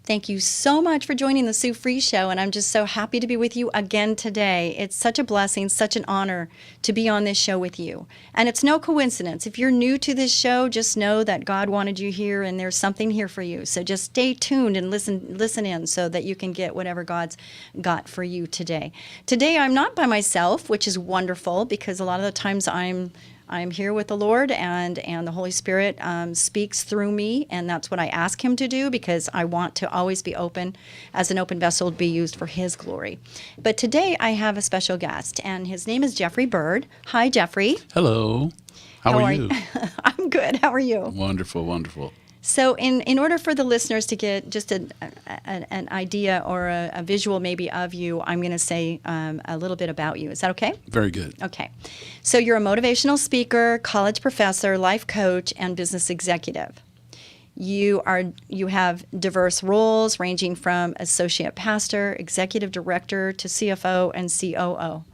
Thank you so much for joining the Sue Free Show, and I'm just so happy to be with you again today. It's such a blessing, such an honor to be on this show with you. And it's no coincidence. If you're new to this show, just know that God wanted you here and there's something here for you. So just stay tuned and listen in so that you can get whatever God's got for you today. Today I'm not by myself, which is wonderful because a lot of the times I'm here with the Lord, and the Holy Spirit speaks through me, and that's what I ask Him to do because I want to always be open, as an open vessel to be used for His glory. But today I have a special guest, and his name is Jeffrey Bird. Hi, Jeffrey. Hello. How are you? I'm good. How are you? Wonderful, wonderful. So in order for the listeners to get just an idea or a visual maybe of you, I'm going to say a little bit about you. Is that okay? Very good. Okay. So you're a motivational speaker, college professor, life coach, and business executive. You have diverse roles ranging from associate pastor, executive director, to CFO and COO.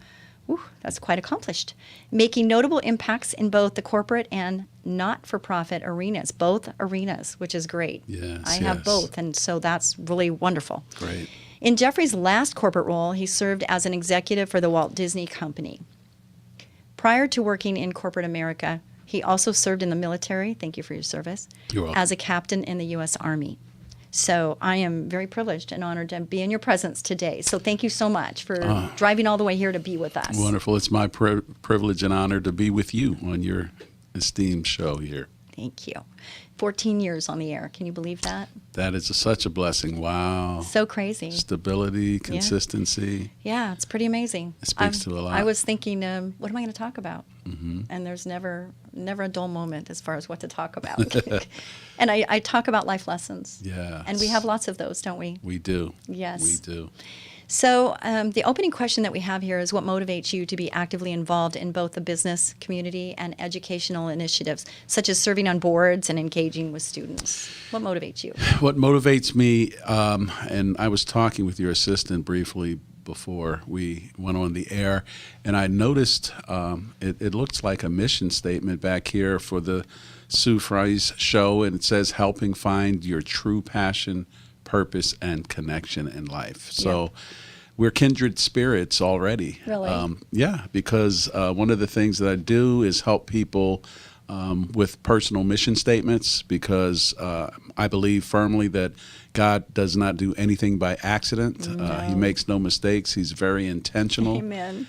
Ooh, that's quite accomplished. Making notable impacts in both the corporate and not-for-profit arenas, both arenas, which is great. Yes, I have both, and so that's really wonderful. Great. In Jeffrey's last corporate role, he served as an executive for the Walt Disney Company. Prior to working in corporate America, he also served in the military, thank you for your service, You're welcome. as a captain in the U.S. Army. So I am very privileged and honored to be in your presence today. So thank you so much for driving all the way here to be with us. Wonderful. It's my privilege and honor to be with you on your esteemed show here. Thank you. 14 years on the air. Can you believe that? That is such a blessing. Wow. So crazy. Stability, consistency. Yeah, it's pretty amazing. It speaks to a lot. I was thinking, what am I going to talk about? Mm-hmm. And there's never a dull moment as far as what to talk about. And I talk about life lessons. Yeah. And we have lots of those, don't we? We do. Yes. We do. So the opening question that we have here is what motivates you to be actively involved in both the business community and educational initiatives, such as serving on boards and engaging with students? What motivates you? What motivates me, and I was talking with your assistant briefly before we went on the air, and I noticed it looks like a mission statement back here for the Sue Fries show, and it says helping find your true passion, purpose, and connection in life. So we're kindred spirits already. Really? Yeah, because one of the things that I do is help people with personal mission statements, because I believe firmly that God does not do anything by accident. No. He makes no mistakes. He's very intentional. Amen.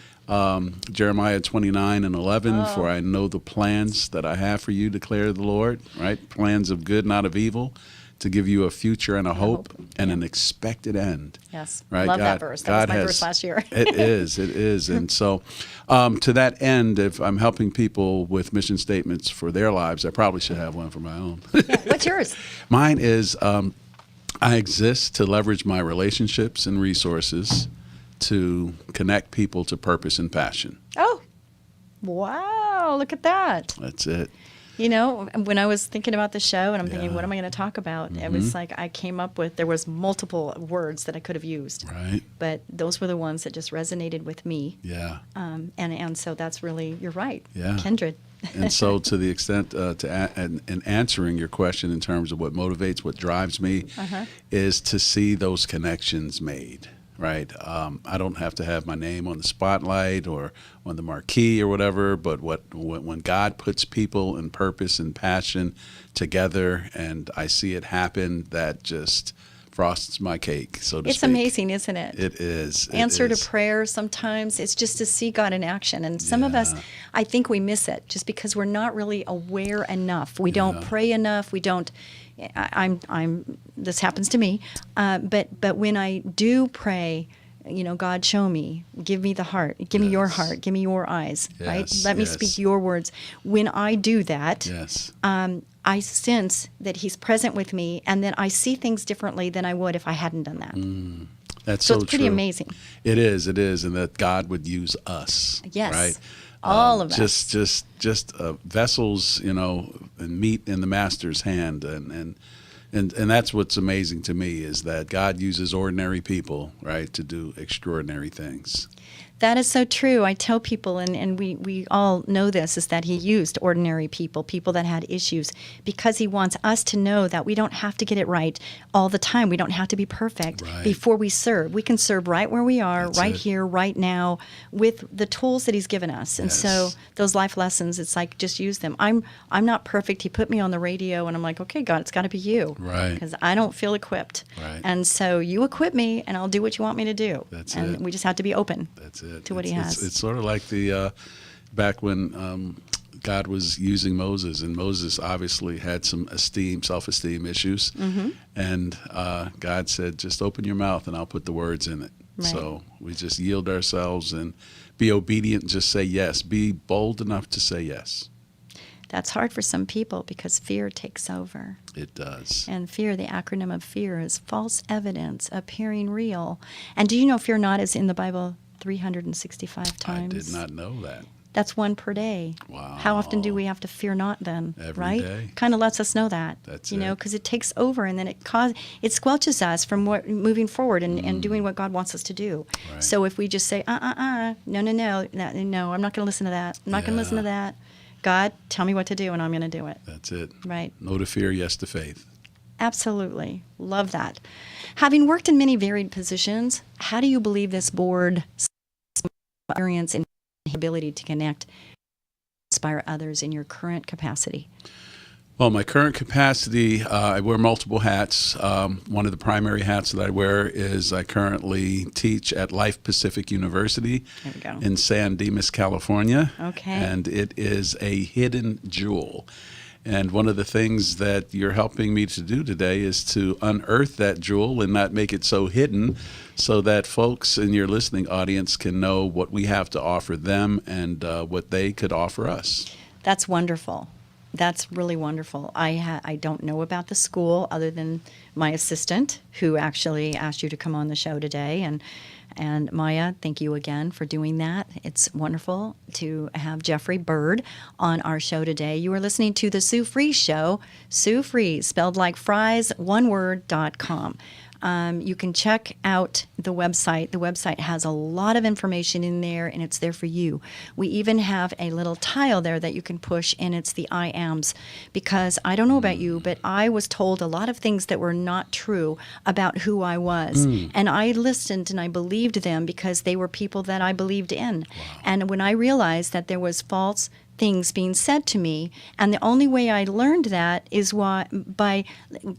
Jeremiah 29:11, for I know the plans that I have for you, declare the Lord, right? Plans of good, not of evil, to give you a future and a hope and an expected end. Yes. Right? Love that verse. That was my verse last year. It is. And so to that end, if I'm helping people with mission statements for their lives, I probably should have one for my own. Yeah. What's yours? Mine is I exist to leverage my relationships and resources to connect people to purpose and passion. Oh, wow. Look at that. That's it. You know, when I was thinking about the show and I'm thinking, what am I going to talk about? It was like I came up with, there was multiple words that I could have used. Right. But those were the ones that just resonated with me. Yeah. And so that's really, you're right. Yeah. Kindred. And so to the extent in answering your question in terms of what motivates, what drives me, is to see those connections made. Right. I don't have to have my name on the spotlight or on the marquee or whatever, but when God puts people and purpose and passion together and I see it happen, that just frosts my cake, so to speak. It's amazing, isn't it? It is. Answer to prayer sometimes. It's just to see God in action. And some of us, I think we miss it just because we're not really aware enough. We don't pray enough. We don't. This happens to me, but when I do pray, you know, God, show me, give me the heart, give me your heart, give me your eyes, right? Let me speak your words. When I do that, I sense that He's present with me, and then I see things differently than I would if I hadn't done that. That's so so it's pretty true. amazing. It is, and that God would use us. Yes. Right. All of us. Just vessels, you know, and meat in the Master's hand, and And that's what's amazing to me is that God uses ordinary people, right, to do extraordinary things. That is so true. I tell people, and we all know this, is that he used ordinary people, people that had issues, because he wants us to know that we don't have to get it right all the time. We don't have to be perfect Right. before we serve. We can serve right where we are, That's right it. here, right now, with the tools that he's given us. And so Yes. those life lessons, it's like, just use them. I'm not perfect. He put me on the radio, and I'm like, okay, God, it's got to be you. Right. Because I don't feel equipped. Right. And so you equip me, and I'll do what you want me to do. That's and it. we just have to be open. That's it. To what he has. It's sort of like the back when God was using Moses, and Moses obviously had some self-esteem issues, Mm-hmm. and God said, "Just open your mouth, and I'll put the words in it." Right. So we just yield ourselves and be obedient, and just say yes. Be bold enough to say yes. That's hard for some people because fear takes over. It does. And fear, the acronym of fear, is false evidence appearing real. And do you know fear not is in the Bible 365 times? I did not know that. That's one per day. Wow. How often do we have to fear not then? Every right? day. Kind of lets us know that. That's you know, it. because it takes over and then it squelches us from moving forward and doing what God wants us to do. Right. So if we just say, no, I'm not going to listen to that. I'm not going to listen to that. God, tell me what to do and I'm going to do it. That's it. Right. No to fear, yes to faith. Absolutely. Love that. Having worked in many varied positions, how do you believe this board experience and ability to connect, inspire others in your current capacity? Well, my current capacity, I wear multiple hats. One of the primary hats that I wear is I currently teach at Life Pacific University There we go. in San Dimas, California. Okay. And it is a hidden jewel. And one of the things that you're helping me to do today is to unearth that jewel and not make it so hidden so that folks in your listening audience can know what we have to offer them and what they could offer us. That's wonderful. That's really wonderful. I don't know about the school other than my assistant who actually asked you to come on the show today. And Maya, thank you again for doing that. It's wonderful to have Jeffrey Bird on our show today. You are listening to The Sue Fries Show, Sue Fries, spelled like fries, one word.com. You can check out the website. The website has a lot of information in there, and it's there for you. We even have a little tile there that you can push, and it's the I ams. Because I don't know about you, but I was told a lot of things that were not true about who I was. And I listened and I believed them because they were people that I believed in. And when I realized that there was false things being said to me, and the only way I learned that is by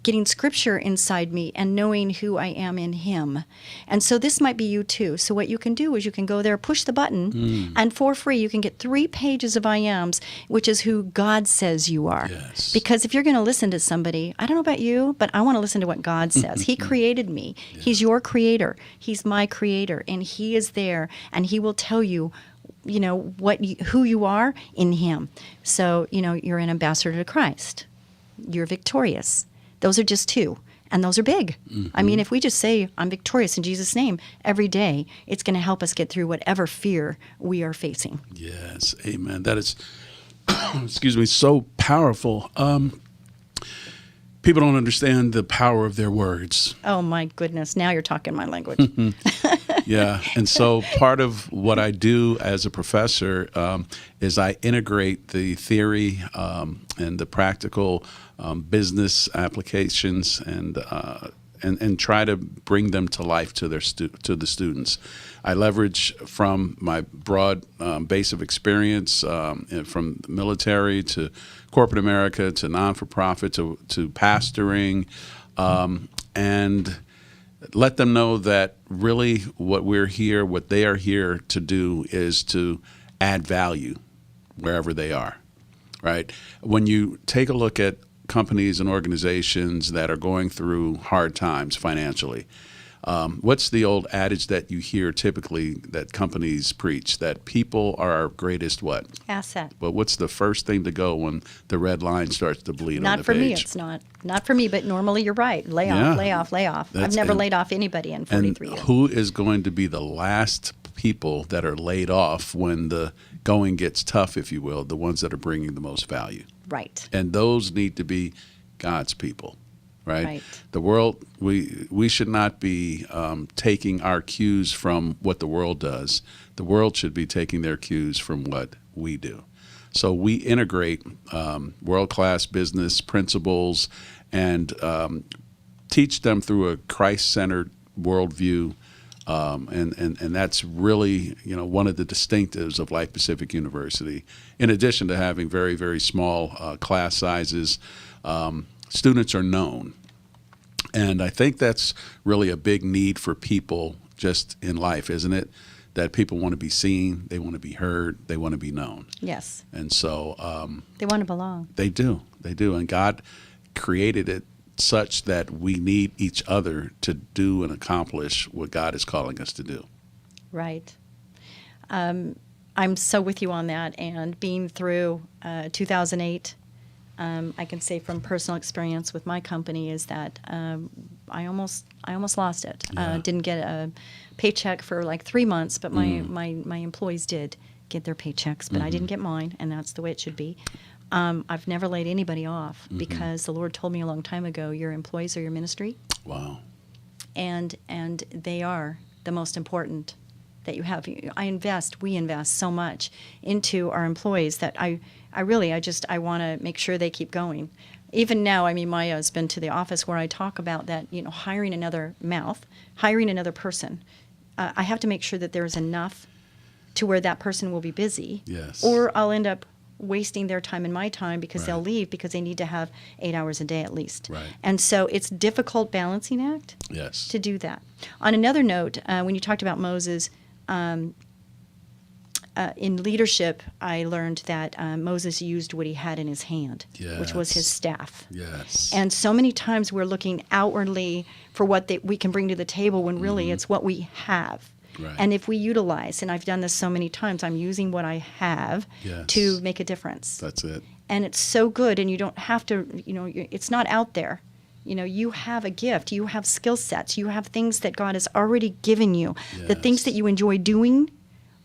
getting scripture inside me and knowing who I am in him. And so this might be you too. So what you can do is you can go there, push the button, and for free you can get 3 pages of I ams, which is who God says you are. Yes. Because if you're going to listen to somebody, I don't know about you, but I want to listen to what God says. He created me. He's your creator. He's my creator, and he is there, and he will tell you who you are in him. So, you're an ambassador to Christ. You're victorious. Those are just 2. And those are big. I mean, if we just say, I'm victorious in Jesus' name every day, it's going to help us get through whatever fear we are facing. Yes, amen. That is, excuse me, so powerful. People don't understand the power of their words. Oh, my goodness. Now you're talking my language. Yeah, and so part of what I do as a professor is I integrate the theory and the practical business applications and try to bring them to life to to the students. I leverage from my broad base of experience from the military to corporate America to non-for-profit to pastoring and let them know that really what they are here to do is to add value wherever they are, right? When you take a look at companies and organizations that are going through hard times financially, what's the old adage that you hear typically that companies preach, that people are our greatest what? Asset. But what's the first thing to go when the red line starts to bleed on Not the for page? me, it's not. Not for me, but normally you're right. Lay Yeah. off. I've That's- never and- laid off anybody in 43 And years. who is going to be the last people that are laid off when the going gets tough, if you will, the ones that are bringing the most value? Right. And those need to be God's people. right? Right. The world, we should not be taking our cues from what the world does. The world should be taking their cues from what we do. So we integrate world-class business principles and teach them through a Christ-centered worldview. And that's really, one of the distinctives of Life Pacific University. In addition to having very, very small class sizes, students are known. And I think that's really a big need for people just in life, isn't it? That people want to be seen, they want to be heard, they want to be known. Yes. And so They want to belong. they do. And God created it such that we need each other to do and accomplish what God is calling us to do. Right. I'm so with you on that. And being through 2008, I can say from personal experience with my company is that I almost lost it. Yeah. Didn't get a paycheck for like 3 months, but my employees did get their paychecks, but I didn't get mine, and that's the way it should be. I've never laid anybody off because the Lord told me a long time ago, your employees are your ministry, Wow. and they are the most important that you have. We invest so much into our employees that I want to make sure they keep going. Even now, I mean, Maya's been to the office where I talk about that, hiring another mouth, hiring another person. I have to make sure that there's enough to where that person will be busy. Yes. Or I'll end up wasting their time and my time because they'll Right. leave because they need to have 8 hours a day at least. Right. And so it's a difficult balancing act Yes. to do that. On another note, when you talked about Moses, in leadership, I learned that Moses used what he had in his hand, which was his Yes. staff. Yes. And so many times we're looking outwardly for what we can bring to the table when really it's what we have. Right. And if we utilize, and I've done this so many times, I'm using what I have Yes. to make a difference. That's it. And it's so good, and you don't have to, it's not out there. You have a gift, you have skill sets, you have things that God has already given you. The things Yes. that you enjoy doing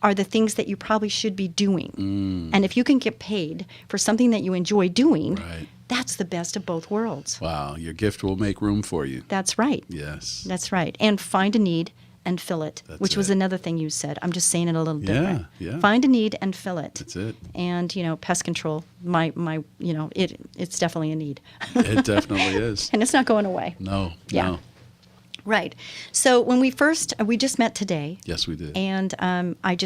are the things that you probably should be doing. And if you can get paid for something that you enjoy doing, Right. that's the best of both worlds. Wow. Your gift will make room for you. That's right. Yes. That's right. And find a need and fill it, That's which was it. another thing you said. I'm just saying it a little different. Yeah. Find a need and fill it. That's it. And pest control, it's definitely a need, It definitely is. and it's not going away. No. Yeah. No. Right. So when we just met today, Yes, we did. and I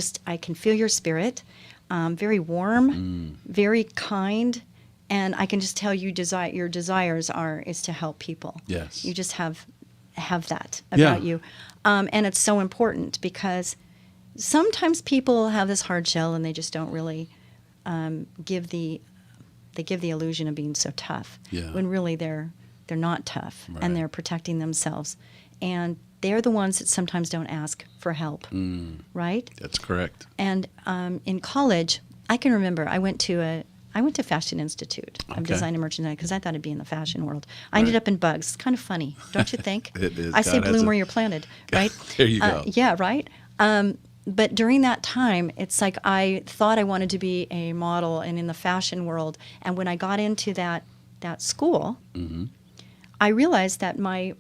can feel your spirit, very warm, very kind, and I can just tell your desires is to help people. Yes. You just have that Yeah. about you, and it's so important because sometimes people have this hard shell and they just don't really give the illusion of being so tough. Yeah. When really they're not tough, Right. and they're protecting themselves, and they're the ones that sometimes don't ask for help, right? That's correct. And in college, I can remember I went to Fashion Institute of Okay. Design and Merchandising because I thought I'd be in the fashion world. I ended Right. up in Bugs. It's kind of funny, don't you think? It is. I say God has bloom a- where you're planted, right? There you go. Yeah, right. But during that time, it's like I thought I wanted to be a model and in the fashion world. And when I got into that school, I realized that my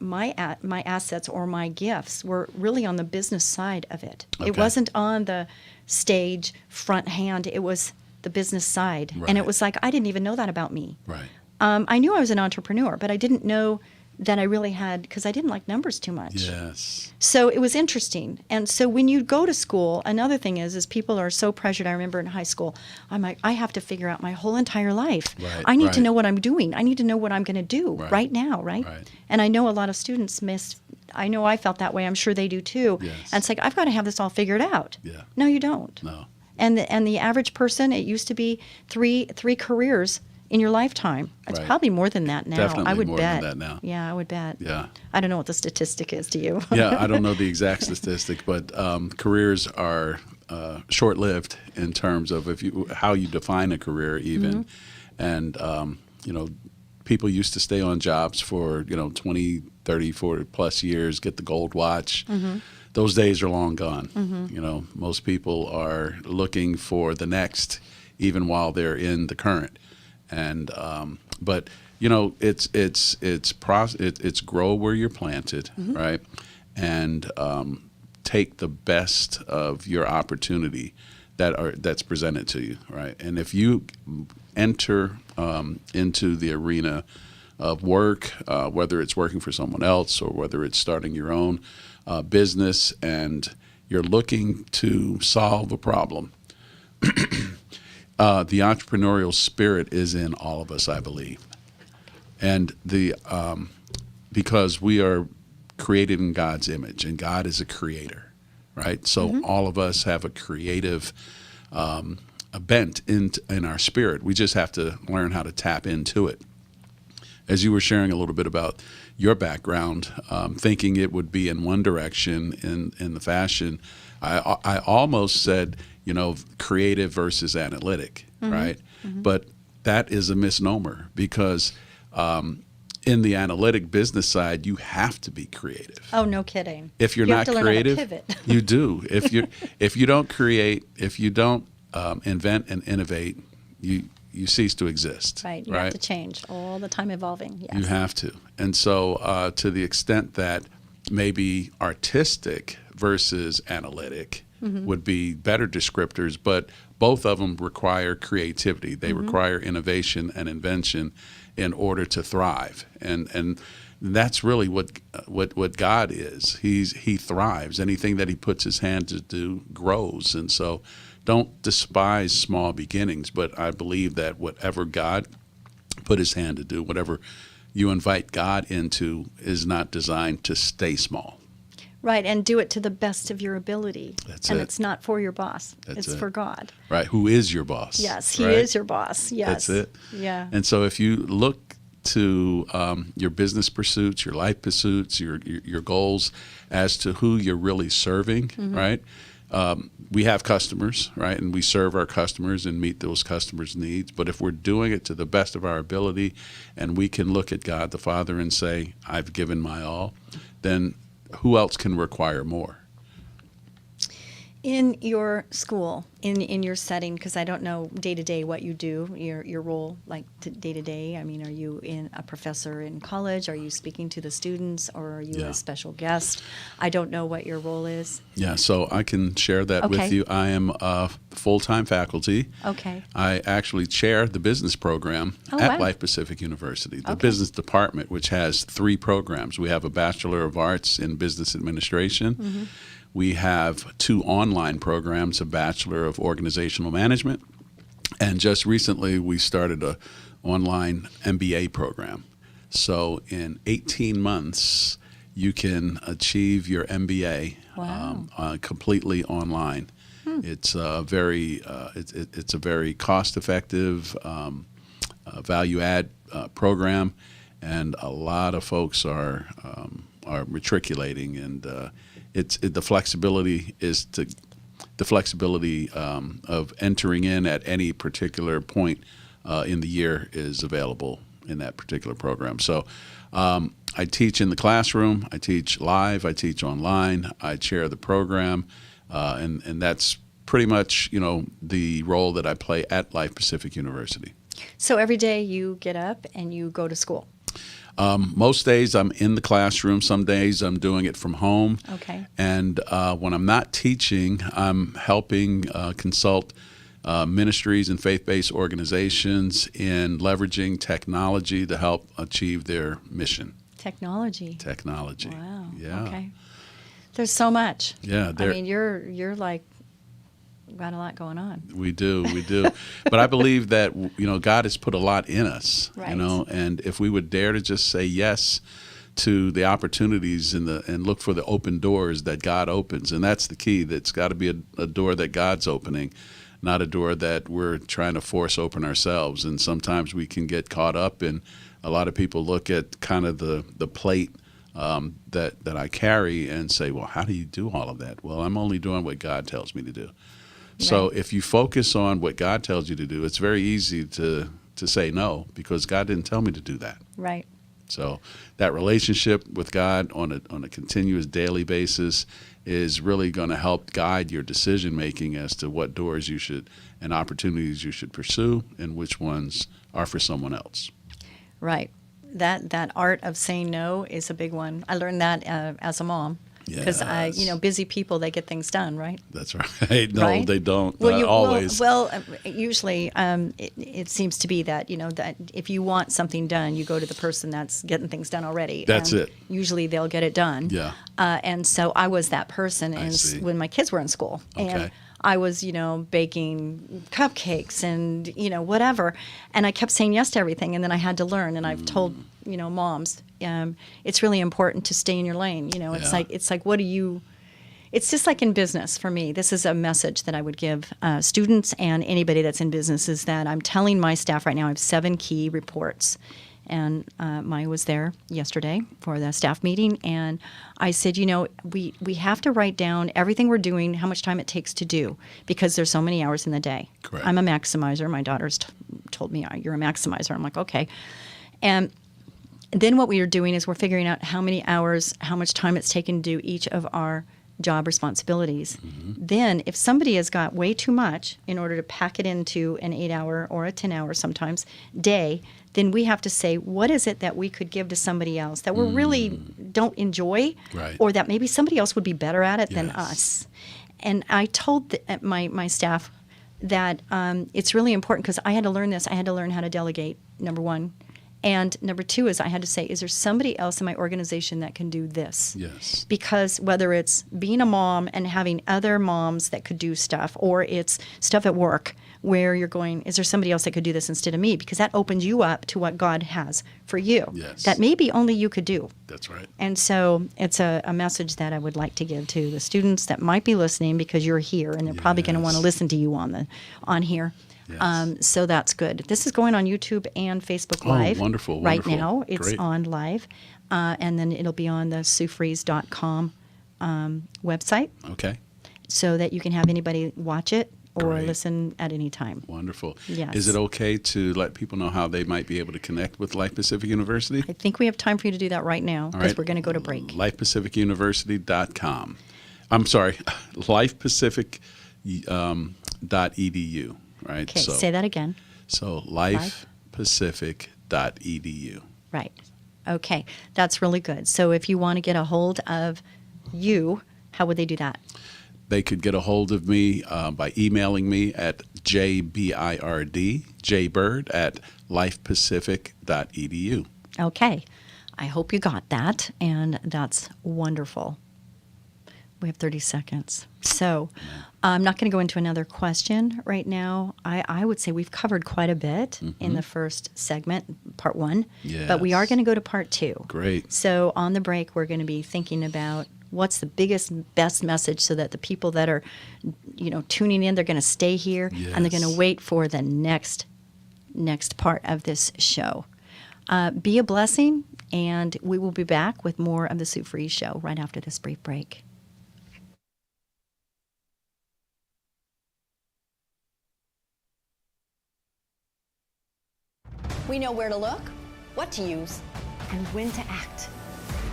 assets or my gifts were really on the business side of it. It Okay. wasn't on the stage front hand. It was the business side, and it Right. was like I didn't even know that about me. Right. I knew I was an entrepreneur, but I didn't know that I really had, because I didn't like numbers too much. Yes. So it was interesting. And so when you go to school, another thing is people are so pressured. I remember in high school, I'm like, I have to figure out my whole entire life. Right, I need to right. know what I'm doing. I need to know what I'm going to do right now, right? Right. And I know a lot of students I know I felt that way. I'm sure they do too. Yes. And it's like, I've got to have this all figured out. Yeah. No, you don't. No. And the average person, it used to be three careers in your lifetime. It's Right. probably more than that now. Definitely I would more bet. than that now. Yeah, I would bet. Yeah. I don't know what the statistic is. Do you? Yeah, I don't know the exact statistic, but careers are short-lived in terms of how you define a career, even. And people used to stay on jobs for 20, 30, 40 plus years, get the gold watch. Those days are long gone. Most people are looking for the next, even while they're in the current. And but It's grow where you're planted, right? And take the best of your opportunity that's presented to you, right? And if you enter into the arena of work, whether it's working for someone else or whether it's starting your own business, and you're looking to solve a problem, the entrepreneurial spirit is in all of us, I believe. And because we are created in God's image, and God is a creator, right? So all of us have a creative a bent in our spirit. We just have to learn how to tap into it. As you were sharing a little bit about your background, thinking it would be in one direction in the fashion, I almost said, creative versus analytic, right? But that is a misnomer, because in the analytic business side, you have to be creative. Oh, no kidding. If you're You not have to learn how to creative, pivot. you do. If you don't create, if you don't invent and innovate, you cease to exist. Right. You have to change all the time, evolving. Yes. You have to. And so to the extent that maybe artistic versus analytic would be better descriptors, but both of them require creativity. They require innovation and invention in order to thrive. And that's really what God is. He thrives. Anything that he puts his hand to do grows. And so don't despise small beginnings, but I believe that whatever God put his hand to do, whatever you invite God into, is not designed to stay small. Right, and do it to the best of your ability. That's and it. it's not for your boss. That's it's it. for God. Right, who is your boss. Yes, he right? is your boss. Yes. That's it. Yeah. And so if you look to your business pursuits, your life pursuits, your goals as to who you're really serving, right? We have customers, right? And we serve our customers and meet those customers' needs. But if we're doing it to the best of our ability, and we can look at God the Father and say, I've given my all, then who else can require more? In your school, in your setting, because I don't know day to day what you do, your role, like day to day. I mean, are you a professor in college? Are you speaking to the students, or are you a special guest? I don't know what your role is. Yeah, so I can share that with you. I am a full-time faculty. Okay. I actually chair the business program at Life Pacific University, the business department, which has 3 programs. We have a Bachelor of Arts in Business Administration. We have 2 online programs, a Bachelor of Organizational Management, and just recently we started a online MBA program. So in 18 months, you can achieve your MBA completely online. It's a very cost-effective, value-add program, and a lot of folks are matriculating, and the flexibility of entering in at any particular point in the year is available in that particular program. So I teach in the classroom, I teach live, I teach online, I chair the program, and that's pretty much the role that I play at Life Pacific University. So every day you get up and you go to school. Most days I'm in the classroom. Some days I'm doing it from home. Okay. And when I'm not teaching, I'm helping consult ministries and faith-based organizations in leveraging technology to help achieve their mission. Technology. Wow. Yeah. Okay. There's so much. Yeah. I mean, you're like got a lot going on. We do. But I believe that God has put a lot in us. Right. And if we would dare to just say yes to the opportunities and look for the open doors that God opens, and that's the key. That's got to be a door that God's opening, not a door that we're trying to force open ourselves. And sometimes we can get caught up in. A lot of people look at kind of the plate that I carry and say, well, how do you do all of that? Well, I'm only doing what God tells me to do. So if you focus on what God tells you to do, it's very easy to say no, because God didn't tell me to do that. Right. So that relationship with God on a continuous daily basis is really going to help guide your decision making as to what doors you should and opportunities you should pursue and which ones are for someone else. Right. that art of saying no is a big one. I learned that as a mom. Because Yes. busy people, they get things done, right? That's right. No, Right? they don't. Well, Not always. usually it seems to be that that if you want something done, you go to the person that's getting things done already. That's and it. Usually they'll get it done. Yeah. And so I was that person, I see. when my kids were in school, Okay. and I was baking cupcakes and whatever, and I kept saying yes to everything, and then I had to learn, and I've told moms, it's really important to stay in your lane. It's Yeah. like what do you It's just like in business for me. This is a message that I would give students and anybody that's in business, is that I'm telling my staff right now, I have 7 key reports. And Maya was there yesterday for the staff meeting, and I said, we have to write down everything we're doing, how much time it takes to do, because there's so many hours in the day. Correct. I'm a maximizer. My daughter's told me, you're a maximizer. I'm like, okay. And then what we are doing is we're figuring out how many hours, how much time it's taken to do each of our job responsibilities. Mm-hmm. Then if somebody has got way too much in order to pack it into an 8-hour or a 10-hour sometimes day, then we have to say, what is it that we could give to somebody else that we really don't enjoy, Right. or that maybe somebody else would be better at it than Yes. us? And I told my staff that it's really important, because I had to learn this. I had to learn how to delegate, number one. And number two is I had to say, is there somebody else in my organization that can do this? Yes. Because whether it's being a mom and having other moms that could do stuff, or it's stuff at work where you're going, is there somebody else that could do this instead of me? Because that opens you up to what God has for you. Yes. That maybe only you could do. That's right. And so it's a message that I would like to give to the students that might be listening, because you're here and they're probably going to want to Yes. listen to you on here. Yes. So that's good. This is going on YouTube and Facebook Oh, Live. wonderful, Right wonderful. now, it's Great. on live. And then it'll be on the SueFreeze.com website, Okay. so that you can have anybody watch it or Great. listen at any time. Wonderful. Yes. Is it okay to let people know how they might be able to connect with Life Pacific University? I think we have time for you to do that right now, All because right. we're going to go to break. LifePacificUniversity.com. I'm sorry, LifePacific.edu. Right. Okay, say that again. So LifePacific.edu. Right. Okay, that's really good. So if you want to get a hold of you, how would they do that? They could get a hold of me by emailing me at jbird at lifepacific.edu. Okay, I hope you got that, and that's wonderful. We have 30 seconds. So I'm not going to go into another question right now. I would say we've covered quite a bit in the first segment, part 1, but we are Yes. going to go to part 2. Great. So on the break, we're going to be thinking about what's the biggest, best message, so that the people that are, tuning in, they're going to stay here and they're going Yes. to wait for the next part of this show. Be a blessing, and we will be back with more of the Sue Freeze Show right after this brief break. We know where to look, what to use, and when to act.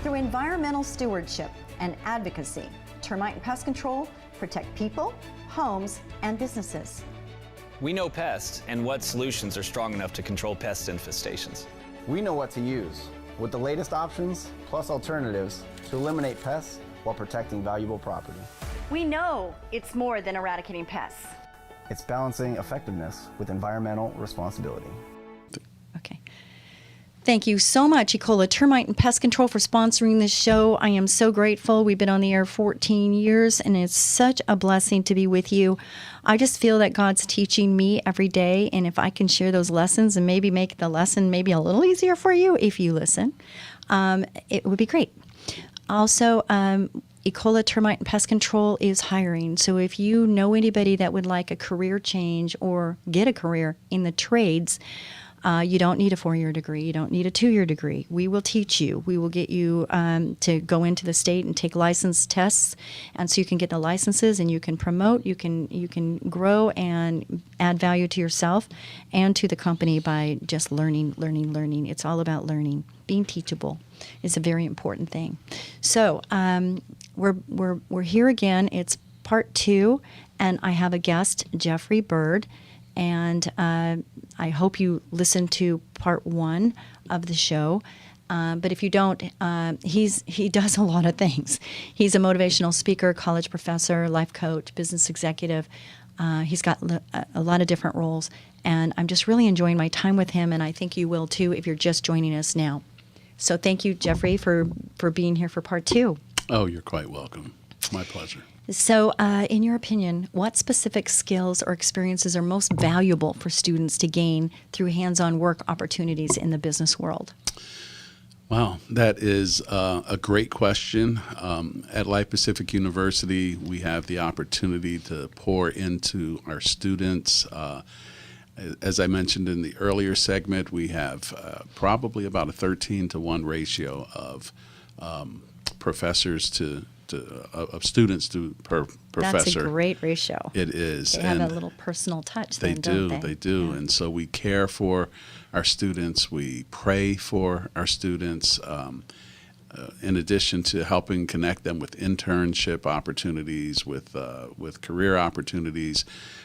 Through environmental stewardship and advocacy, Termite and Pest Control protect people, homes, and businesses. We know pests and what solutions are strong enough to control pest infestations. We know what to use, with the latest options plus alternatives to eliminate pests while protecting valuable property. We know it's more than eradicating pests. It's balancing effectiveness with environmental responsibility. Okay. Thank you so much, Ecola Termite and Pest Control, for sponsoring this show. I am so grateful. We've been on the air 14 years, and it's such a blessing to be with you. I just feel that God's teaching me every day, and if I can share those lessons and maybe make the lesson maybe a little easier for you if you listen, it would be great. Also, Ecola Termite and Pest Control is hiring. So if you know anybody that would like a career change or get a career in the trades, you don't need a 4-year degree. You don't need a 2-year degree. We will teach you. We will get you to go into the state and take license tests, and so you can get the licenses and you can promote. You can grow and add value to yourself and to the company by just learning. It's all about learning. Being teachable is a very important thing. So we're here again. It's part 2, and I have a guest, Jeffrey Bird. And I hope you listen to part 1 of the show. But if you don't, he does a lot of things. He's a motivational speaker, college professor, life coach, business executive. He's got a lot of different roles. And I'm just really enjoying my time with him, and I think you will too if you're just joining us now. So thank you, Jeffrey, for being here for part 2. Oh, you're quite welcome. My pleasure. So in your opinion, what specific skills or experiences are most valuable for students to gain through hands-on work opportunities in the business world? Wow, that is a great question. At Life Pacific University, we have the opportunity to pour into our students. As I mentioned in the earlier segment, we have probably about a 13-to-1 ratio of professors of students to per professor. That's a great ratio. It is. They have a little personal touch. They then, do. don't They do. Yeah. And so we care for our students. We pray for our students. In addition to helping connect them with internship opportunities, with career opportunities,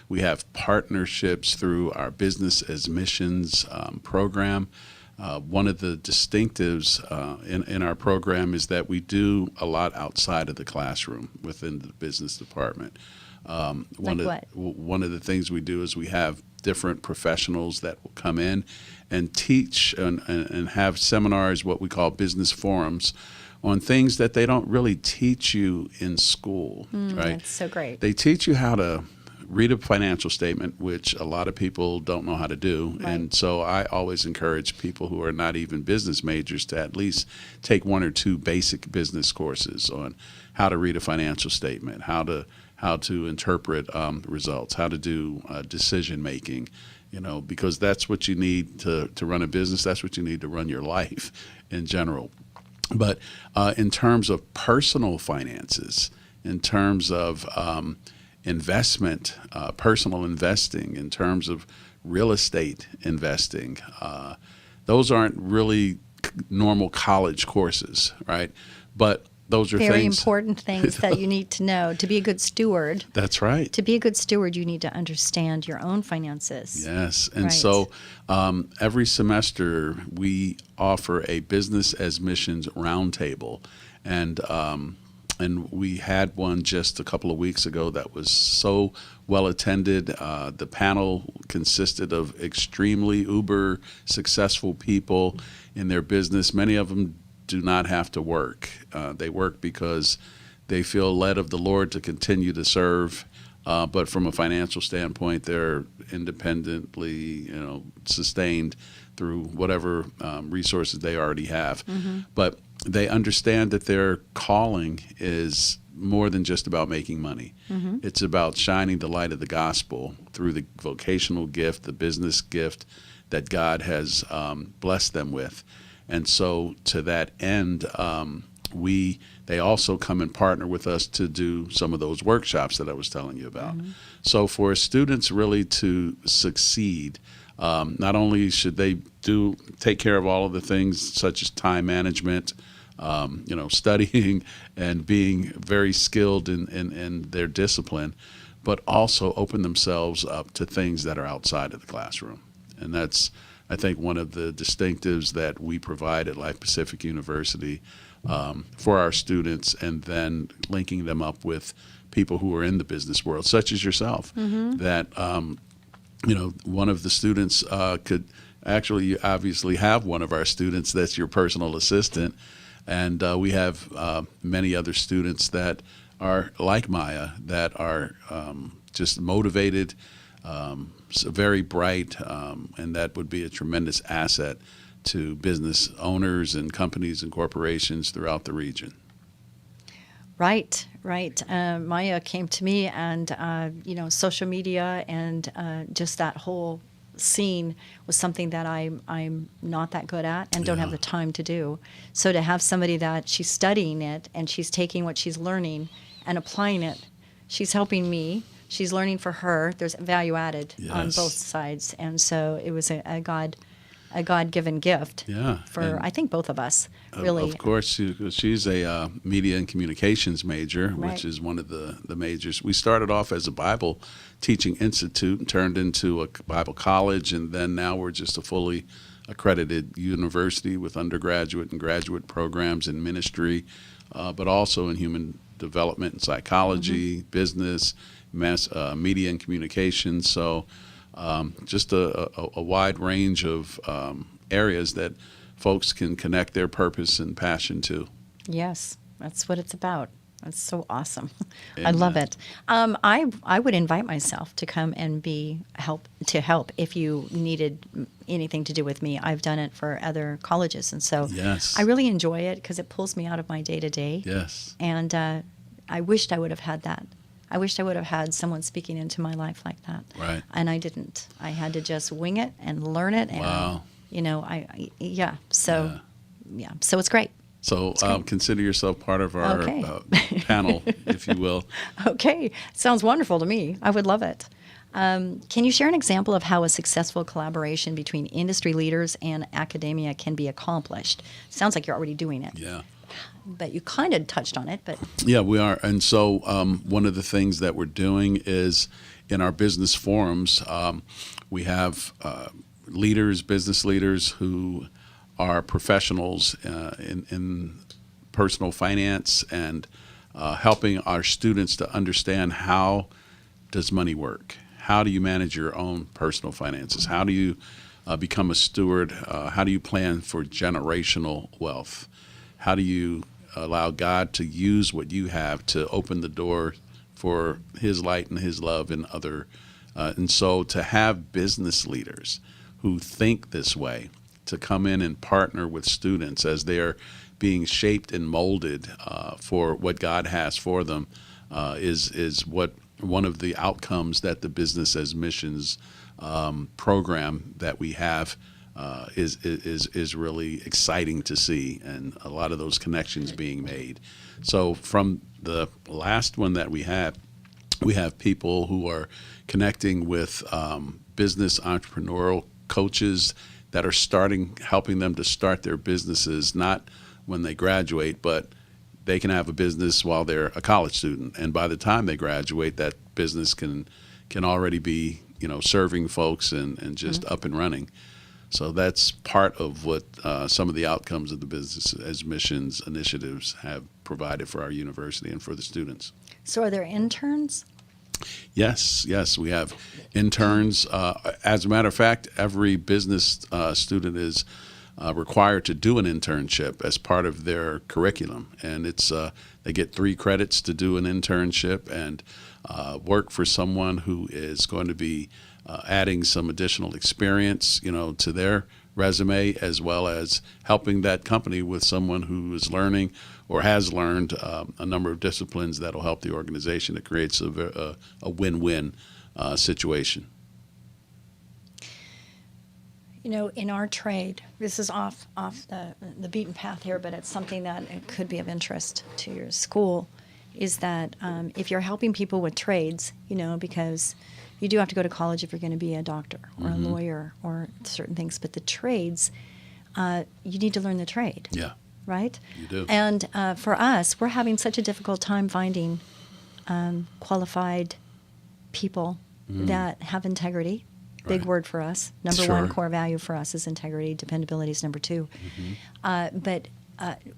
we have partnerships through our Business as Missions program. One of the distinctives in our program is that we do a lot outside of the classroom within the business department. One of the things we do is we have different professionals that will come in and teach and have seminars, what we call business forums, on things that they don't really teach you in school, right? That's so great. They teach you how to read a financial statement, which a lot of people don't know how to do. Right. And so I always encourage people who are not even business majors to at least take 1 or 2 basic business courses on how to read a financial statement, how to interpret results, how to do decision making, because that's what you need to run a business. That's what you need to run your life in general. But in terms of personal finances, in terms of investment, personal investing, in terms of real estate investing, those aren't really normal college courses, right? But those are very things, important things that you need to know to be a good steward. That's right. To be a good steward, you need to understand your own finances. Yes. And Right. so every semester we offer a Business as Missions roundtable. And we had one just a couple of weeks ago that was so well attended. The panel consisted of extremely uber successful people in their business. Many of them do not have to work. They work because they feel led of the Lord to continue to serve. But from a financial standpoint, they're independently, sustained through whatever resources they already have. Mm-hmm. But they understand that their calling is more than just about making money. Mm-hmm. It's about shining the light of the gospel through the vocational gift, the business gift that God has blessed them with. And so to that end, they also come and partner with us to do some of those workshops that I was telling you about. Mm-hmm. So for students really to succeed, not only should they take care of all of the things such as time management, studying and being very skilled in their discipline, but also open themselves up to things that are outside of the classroom. And that's, I think, one of the distinctives that we provide at Life Pacific University for our students, and then linking them up with people who are in the business world, such as yourself, mm-hmm. that, one of the students could actually, you obviously have one of our students that's your personal assistant. And we have many other students that are like Maya, that are just motivated, very bright, and that would be a tremendous asset to business owners and companies and corporations throughout the region. Right. Maya came to me, and social media and just that whole scene was something that I'm not that good at and don't have the time to do. So to have somebody that she's studying it and she's taking what she's learning and applying it, she's helping me, she's learning for her. There's value added on both sides, and so it was a God a God-given gift. Yeah, For and- I think both of us really. Of course, she's a media and communications major, Right. which is one of the majors. We started off as a Bible teaching institute and turned into a Bible college, and then now we're just a fully accredited university with undergraduate and graduate programs in ministry, but also in human development and psychology, business, media and communications. So just a wide range of areas that folks can connect their purpose and passion to. Yes, that's what it's about. That's so awesome. I Amen. love it. I would invite myself to come and help if you needed anything to do with me. I've done it for other colleges, and so Yes. I really enjoy it because it pulls me out of my day to day. Yes. And I wished I would have had that. I wished I would have had someone speaking into my life like that. Right. And I didn't. I had to just wing it and learn it. And, Wow. yeah. So, yeah. So it's great. So great. consider yourself part of our Okay. panel, if you will. Okay. Sounds wonderful to me. I would love it. Can you share an example of how a successful collaboration between industry leaders and academia can be accomplished? Sounds like you're already doing it, Yeah. but you kind of touched on it. But Yeah, we are. And so one of the things that we're doing is in our business forums, we have business leaders who are professionals in personal finance and helping our students to understand how does money work? How do you manage your own personal finances? How do you become a steward? How do you plan for generational wealth? How do you allow God to use what you have to open the door for His light and His love in other? And so to have business leaders who think this way, to come in and partner with students as they're being shaped and molded for what God has for them, is what one of the outcomes that the Business as Missions program that we have is really exciting to see, and a lot of those connections being made. So from the last one that we have people who are connecting with business entrepreneurial coaches that are helping them to start their businesses, not when they graduate, but they can have a business while they're a college student, and by the time they graduate, that business can already be serving folks and just up and running. So that's part of what some of the outcomes of the Business as Missions initiatives have provided for our university and for the students. so are there interns? Yes, we have interns. As a matter of fact, every business student is required to do an internship as part of their curriculum, and they get 3 credits to do an internship and work for someone who is going to be adding some additional experience, to their resume, as well as helping that company with someone who is learning or has learned a number of disciplines that will help the organization. It creates a win-win situation. In our trade, this is off the beaten path here, but it's something that it could be of interest to your school, is that if you're helping people with trades, because you do have to go to college if you're going to be a doctor or a lawyer or certain things, but the trades, you need to learn the trade. Yeah. Right? You do. And for us, we're having such a difficult time finding qualified people that have integrity. Big Right. word for us. Number Sure. one core value for us is integrity. Dependability is number 2. But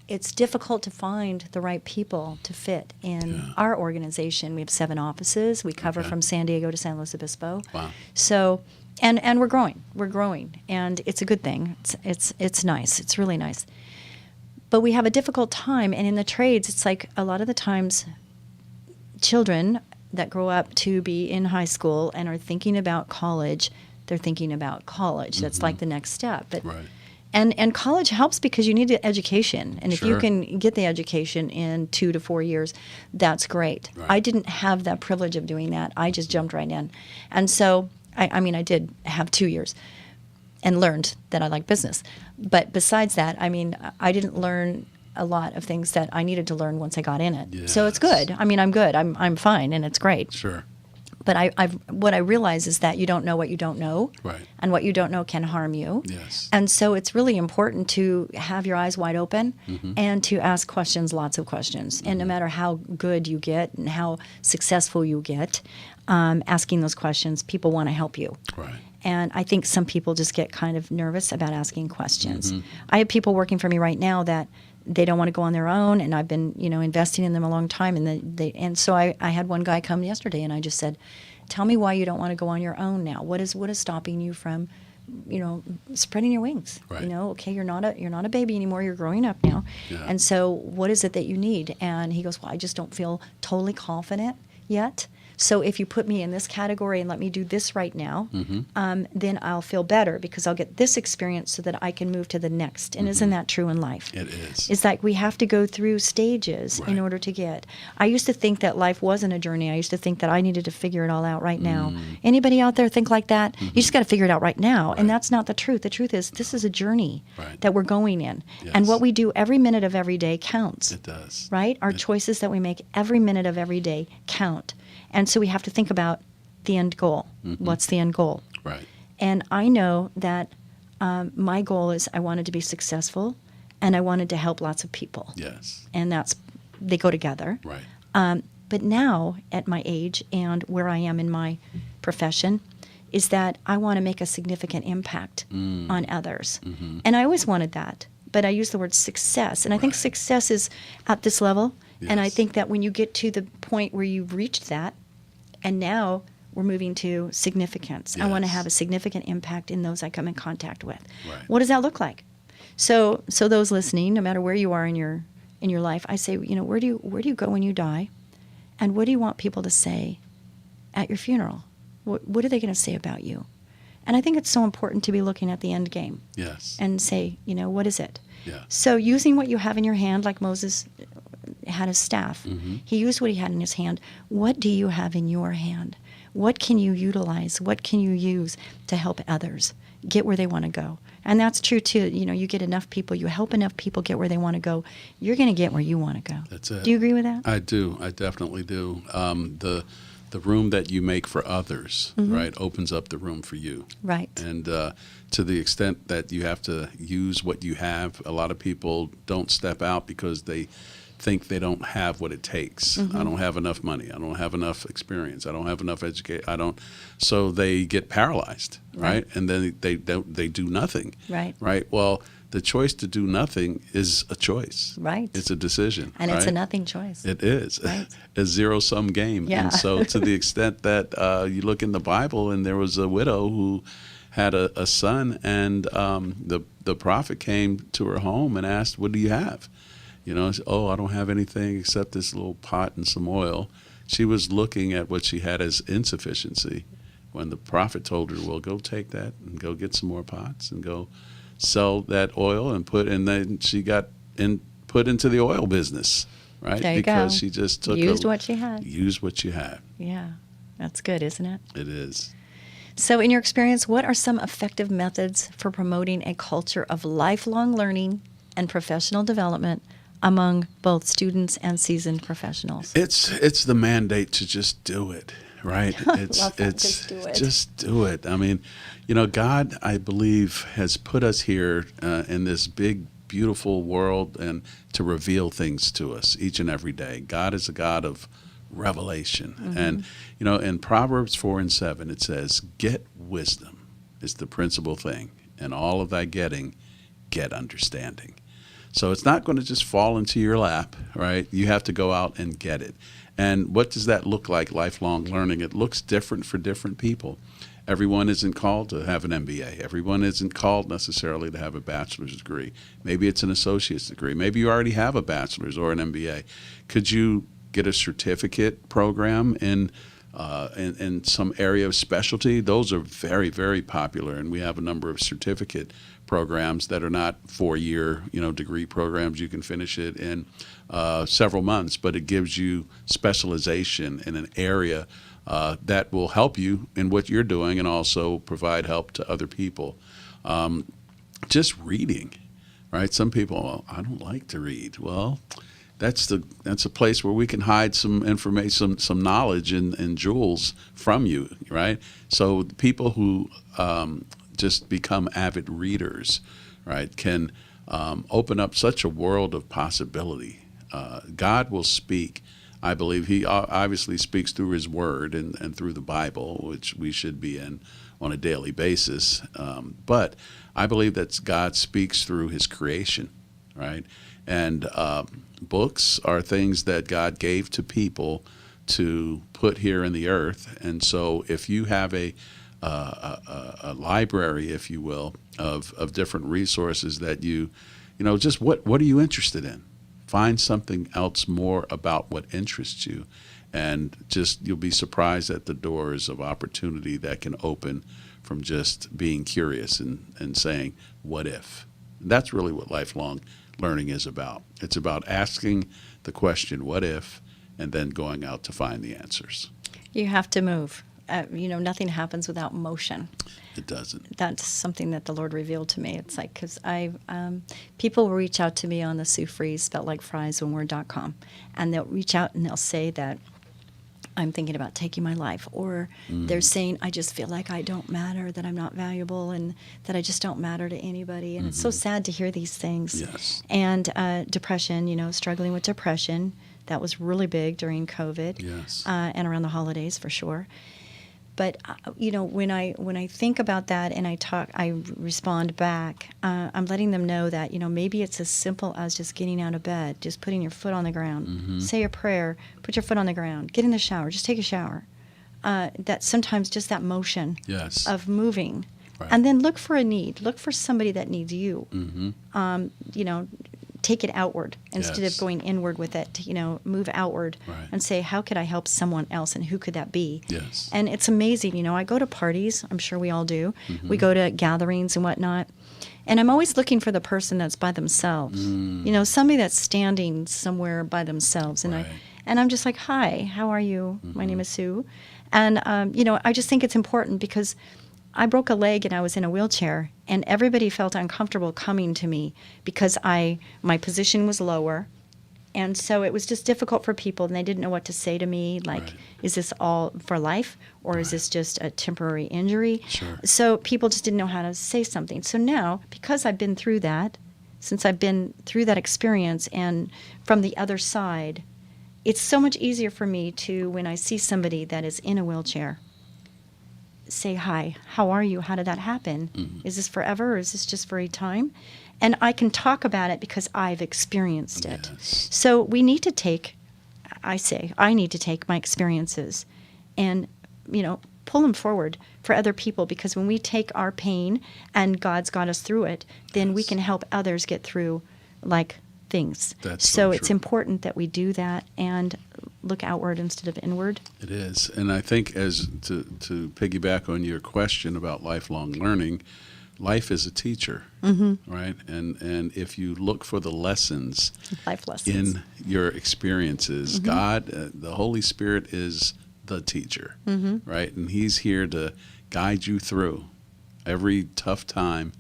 it's difficult to find the right people to fit in our organization. We have 7 offices. We cover Okay. from San Diego to San Luis Obispo. Wow. So, and we're growing. We're growing, and it's a good thing. It's nice. It's really nice. But we have a difficult time, and in the trades, it's like a lot of the times children that grow up to be in high school and are thinking about college, they're thinking about college. That's like the next step. But Right. and college helps because you need the education. And if you Sure. can get the education in 2 to 4 years, that's great. Right. I didn't have that privilege of doing that. I just jumped right in. And so, I did have 2 years and learned that I like business. But besides that, I didn't learn a lot of things that I needed to learn once I got in it. So it's Yes. good. I'm good. I'm fine, and it's great. Sure. But what I realize is that you don't know what you don't know, Right. and what you don't know can harm you. Yes. And so it's really important to have your eyes wide open and to ask questions, lots of questions. And no matter how good you get and how successful you get, asking those questions, people want to help you. Right. And I think some people just get kind of nervous about asking questions. I have people working for me right now that they don't want to go on their own, and I've been, investing in them a long time. And so I had one guy come yesterday, and I just said, "Tell me why you don't want to go on your own now. What is stopping you from, spreading your wings? Right. Okay, you're not a baby anymore. You're growing up now, Yeah. and so what is it that you need?" And he goes, "Well, I just don't feel totally confident yet. So if you put me in this category and let me do this right now, then I'll feel better because I'll get this experience so that I can move to the next." And isn't that true in life? It is. It's like we have to go through stages in Right. order to get. I used to think that life wasn't a journey. I used to think that I needed to figure it all out right now. Anybody out there think like that? You just got to figure it out right now. And that's not the truth. The truth is this is a journey Right. that we're going in. And Yes. what we do every minute of every day counts. It does. Right? Our choices that we make every minute of every day count. And so we have to think about the end goal. What's the end goal? Right. And I know that my goal is I wanted to be successful and I wanted to help lots of people. Yes. And they go together. Right. But now, at my age and where I am in my profession, is that I want to make a significant impact on others. And I always wanted that. But I use the word success. And I think Right. success is at this level. And I Yes. think that when you get to the point where you've reached that, and now we're moving to significance. I want to Yes. have a significant impact in those I come in contact with. Right. What does that look like? So those listening, no matter where you are in your life, I say, where do you go when you die, and what do you want people to say at your funeral? What are they going to say about you? And I think it's so important to be looking at the end game Yes. and say, what is it? Yeah. So using what you have in your hand, like Moses had his staff, he used what he had in his hand. What do you have in your hand? What can you utilize? What can you use to help others get where they want to go? And that's true too. You get enough people, you help enough people get where they want to go, you're going to get where you want to go. That's it. Do you agree with that? I do. I definitely do. The room that you make for others, right, opens up the room for you. Right. And to the extent that you have to use what you have, a lot of people don't step out because they think they don't have what it takes. I don't have enough money. I don't have enough experience. I don't have enough education. So they get paralyzed, right? And then they do nothing. Right. Right. Well, the choice to do nothing is a choice. Right. It's a decision. And it's a right? nothing choice. It is Right. a zero-sum game. Yeah. And so to the extent that you look in the Bible and there was a widow who had a son, and the prophet came to her home and asked, "What do you have?" "Oh, I don't have anything except this little pot and some oil." She was looking at what she had as insufficiency when the prophet told her, "Well, go take that and go get some more pots and go sell that oil," and then she got put into the oil business, right? There you because go. she just took Used what she had. Use what you had. Yeah. That's good, isn't it? It is. So, in your experience, what are some effective methods for promoting a culture of lifelong learning and professional development among both students and seasoned professionals? It's the mandate to just do it, right? Love that, just do it. Just do it. I mean, God, I believe, has put us here in this big, beautiful world and to reveal things to us each and every day. God is a God of revelation. And, in Proverbs 4:7, it says, "Get wisdom is the principal thing, and all of thy getting, get understanding." So it's not going to just fall into your lap, right? You have to go out and get it. And what does that look like, lifelong learning? It looks different for different people. Everyone isn't called to have an MBA. Everyone isn't called necessarily to have a bachelor's degree. Maybe it's an associate's degree. Maybe you already have a bachelor's or an MBA. Could you get a certificate program in some area of specialty? Those are very, very popular, and we have a number of certificate programs that are not 4-year, degree programs. You can finish it in several months, but it gives you specialization in an area that will help you in what you're doing and also provide help to other people. Just reading, right? Some people, "Well, I don't like to read." Well, that's a place where we can hide some information, some knowledge and jewels from you, right? So people who just become avid readers, right, can open up such a world of possibility. God will speak. I believe He obviously speaks through His Word and through the Bible, which we should be in on a daily basis. But I believe that God speaks through His creation, right? And books are things that God gave to people to put here in the earth. And so if you have a library, if you will, of different resources that just what are you interested in? Find something else more about what interests you, and just you'll be surprised at the doors of opportunity that can open from just being curious and saying, what if? And that's really what lifelong learning is about. It's about asking the question, what if, and then going out to find the answers. You have to move. Nothing happens without motion. It doesn't. That's something that the Lord revealed to me. It's like, because people will reach out to me on the Sue Fries, spelled like fries, oneword.com, and they'll reach out and they'll say that I'm thinking about taking my life, or they're saying, I just feel like I don't matter, that I'm not valuable, and that I just don't matter to anybody. And it's so sad to hear these things. Yes. And depression, struggling with depression. That was really big during COVID. Yes. And around the holidays for sure. But when I think about that and I respond back. I'm letting them know that maybe it's as simple as just getting out of bed, just putting your foot on the ground, say a prayer, put your foot on the ground, get in the shower, just take a shower. That sometimes just that motion Yes. of moving, Right. and then look for a need, look for somebody that needs you. Take it outward instead Yes. of going inward with it. Move outward Right. and say, how could I help someone else, and who could that be? Yes. And it's amazing. I go to parties. I'm sure we all do. We go to gatherings and whatnot. And I'm always looking for the person that's by themselves. Somebody that's standing somewhere by themselves. And Right. I'm just like, hi, how are you? My name is Sue. And, I just think it's important because I broke a leg and I was in a wheelchair, and everybody felt uncomfortable coming to me because my position was lower. And so it was just difficult for people, and they didn't know what to say to me, like, Right. is this all for life, or is Right. this just a temporary injury? Sure. So people just didn't know how to say something. So now, because I've been through that, since I've been through that experience and from the other side, it's so much easier for me to, when I see somebody that is in a wheelchair, say, hi, how are you? How did that happen? Is this forever, or is this just for a time? And I can talk about it because I've experienced it. Yes. So we need to take, I need to take my experiences and, pull them forward for other people, because when we take our pain and God's got us through it, then we Yes. can help others get through things. That's so so it's true. important that we do that and look outward instead of inward. It is. And I think, as to piggyback on your question about lifelong learning, life is a teacher, right? And if you look for the lessons Life lessons. in your experiences, God, the Holy Spirit is the teacher, right? And He's here to guide you through every tough time.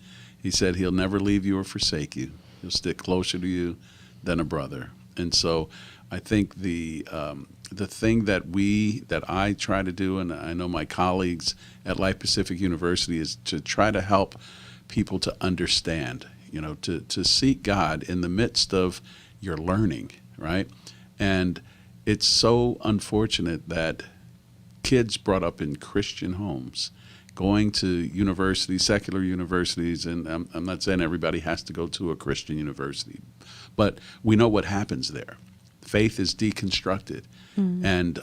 He said He'll never leave you or forsake you. He'll stick closer to you than a brother. And so I think the thing that I try to do, and I know my colleagues at Life Pacific University, is to try to help people to understand, to seek God in the midst of your learning, right? And it's so unfortunate that kids brought up in Christian homes, going to universities, secular universities, and I'm not saying everybody has to go to a Christian university, but we know what happens there. Faith is deconstructed, and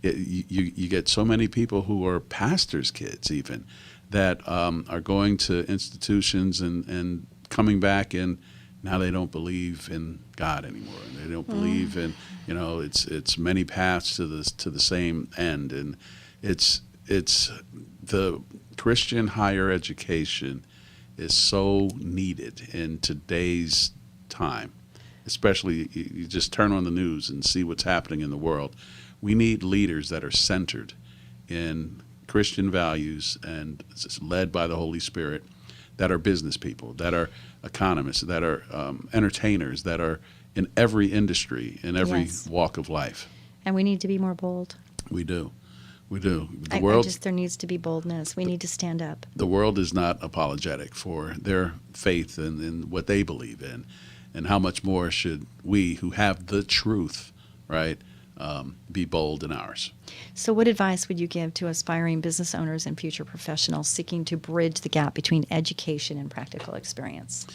you get so many people who are pastors' kids even that are going to institutions and coming back, and now they don't believe in God anymore, and they don't believe in it's many paths to the same end, and it's the Christian higher education is so needed in today's time. Especially, you just turn on the news and see what's happening in the world. We need leaders that are centered in Christian values and led by the Holy Spirit, that are business people, that are economists, that are entertainers, that are in every industry, in every Yes. walk of life. And we need to be more bold. We do. We do. There needs to be boldness. We need to stand up. The world is not apologetic for their faith in what they believe in. And how much more should we, who have the truth, right, be bold in ours? So what advice would you give to aspiring business owners and future professionals seeking to bridge the gap between education and practical experience?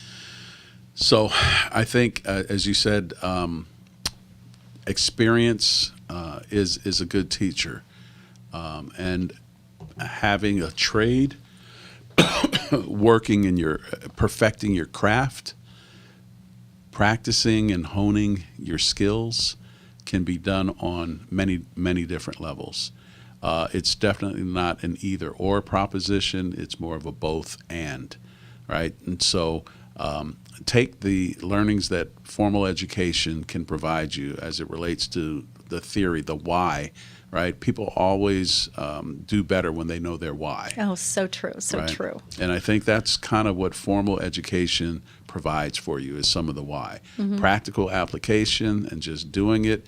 So I think, as you said, experience is a good teacher. And having a trade, working in perfecting your craft, practicing and honing your skills can be done on many, many different levels. It's definitely not an either or proposition. It's more of a both and, right? And so take the learnings that formal education can provide you as it relates to the theory, the why, right? People always do better when they know their why. Oh, so true, so right? true. And I think that's kind of what formal education provides for you, is some of the why. Practical application and just doing it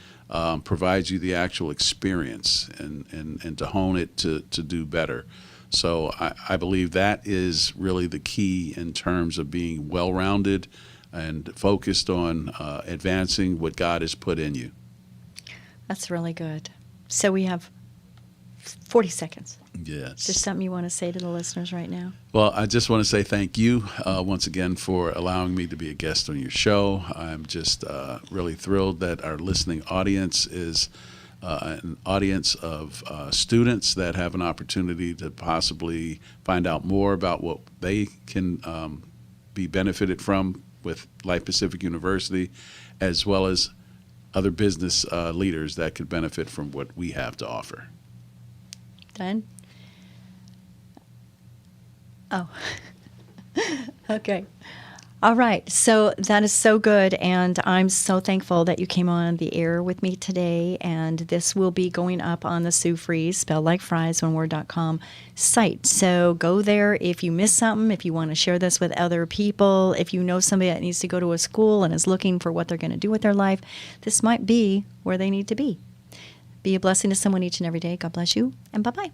provides you the actual experience and to hone it to do better. So I believe that is really the key in terms of being well-rounded and focused on advancing what God has put in you. That's really good. So we have 40 seconds. Yes. Is there something you want to say to the listeners right now? Well, I just want to say thank you once again for allowing me to be a guest on your show. I'm just really thrilled that our listening audience is an audience of students that have an opportunity to possibly find out more about what they can be benefited from with Life Pacific University, as well as other business leaders that could benefit from what we have to offer. Done? Oh, okay. All right. So that is so good. And I'm so thankful that you came on the air with me today. And this will be going up on the Sue Fries, spelled like fries, oneword.com site. So go there if you miss something, if you want to share this with other people, if you know somebody that needs to go to a school and is looking for what they're going to do with their life, this might be where they need to be. Be a blessing to someone each and every day. God bless you, and bye-bye.